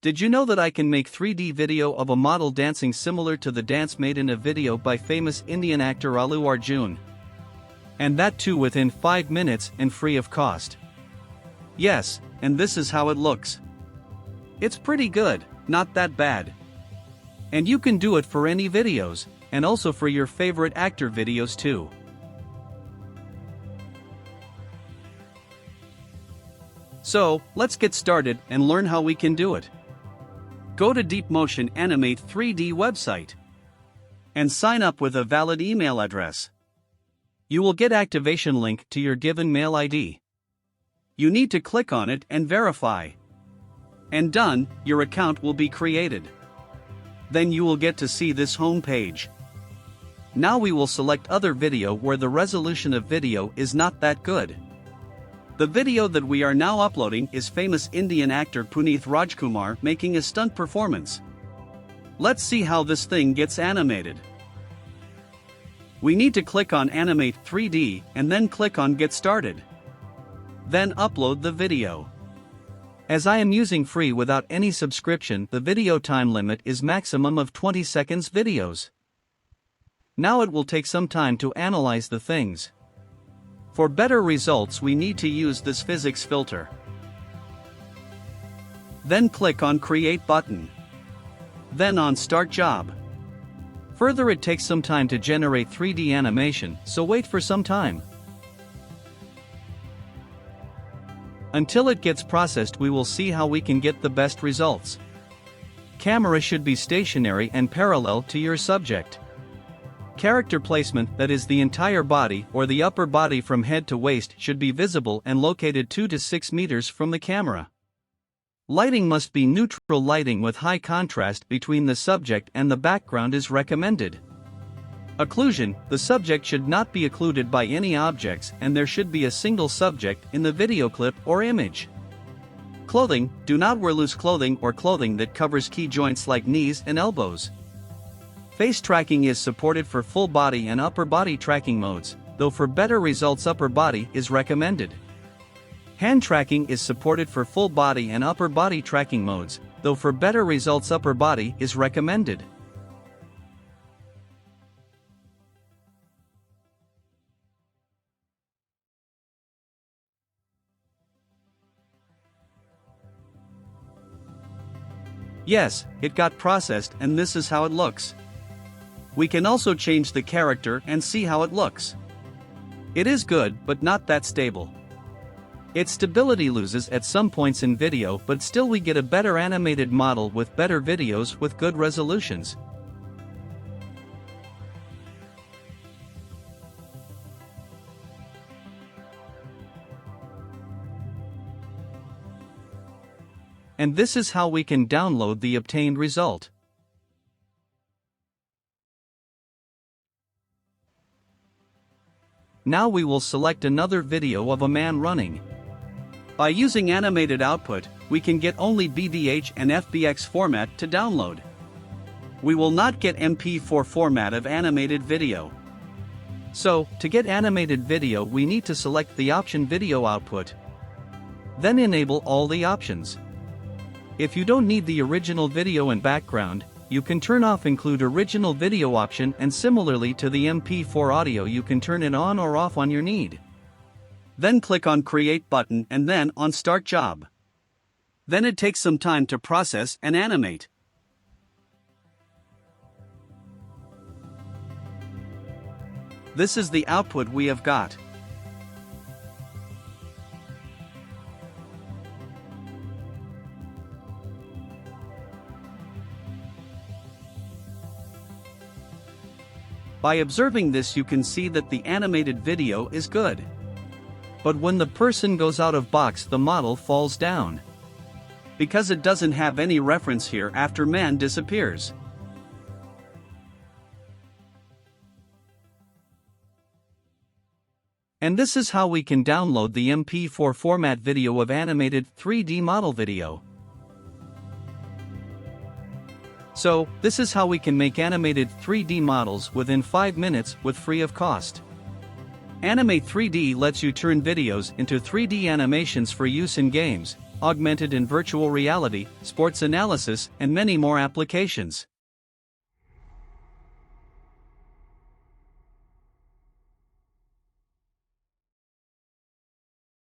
Did you know that I can make 3D video of a model dancing similar to the dance made in a video by famous Indian actor Allu Arjun? And that too within 5 minutes and free of cost. Yes, and this is how it looks. It's pretty good, not that bad. And you can do it for any videos, and also for your favorite actor videos too. So, let's get started and learn how we can do it. Go to Deepmotion Animate 3D website and sign up with a valid email address. You will get activation link to your given mail ID. You need to click on it and verify. And done, your account will be created. Then you will get to see this home page. Now we will select other video where the resolution of video is not that good. The video that we are now uploading is famous Indian actor Puneeth Rajkumar making a stunt performance. Let's see how this thing gets animated. We need to click on Animate 3D and then click on Get Started. Then upload the video. As I am using free without any subscription, the video time limit is maximum of 20 seconds videos. Now it will take some time to analyze the things. For better results we need to use this physics filter. Then click on Create button. Then on Start Job. Further, it takes some time to generate 3D animation, so wait for some time. Until it gets processed we will see how we can get the best results. Camera should be stationary and parallel to your subject. Character placement, that is the entire body or the upper body from head to waist, should be visible and located 2 to 6 meters from the camera. Lighting must be neutral lighting with high contrast between the subject and the background is recommended. Occlusion, the subject should not be occluded by any objects and there should be a single subject in the video clip or image. Clothing, do not wear loose clothing or clothing that covers key joints like knees and elbows. Face tracking is supported for full body and upper body tracking modes, though for better results upper body is recommended. Hand tracking is supported for full body and upper body tracking modes, though for better results upper body is recommended. Yes, it got processed and this is how it looks. We can also change the character and see how it looks. It is good but not that stable. Its stability loses at some points in video, but still we get a better animated model with better videos with good resolutions. And this is how we can download the obtained result. Now we will select another video of a man running. By using animated output, we can get only BDH and FBX format to download. We will not get MP4 format of animated video. So, to get animated video we need to select the option Video Output. Then enable all the options. If you don't need the original video and background, you can turn off Include Original Video option, and similarly to the MP4 audio you can turn it on or off on your need. Then click on Create button and then on Start Job. Then it takes some time to process and animate. This is the output we have got. By observing this you can see that the animated video is good. But when the person goes out of box the model falls down. Because it doesn't have any reference here after man disappears. And this is how we can download the MP4 format video of animated 3D model video. So, this is how we can make animated 3D models within 5 minutes with free of cost. Animate 3D lets you turn videos into 3D animations for use in games, augmented and virtual reality, sports analysis, and many more applications.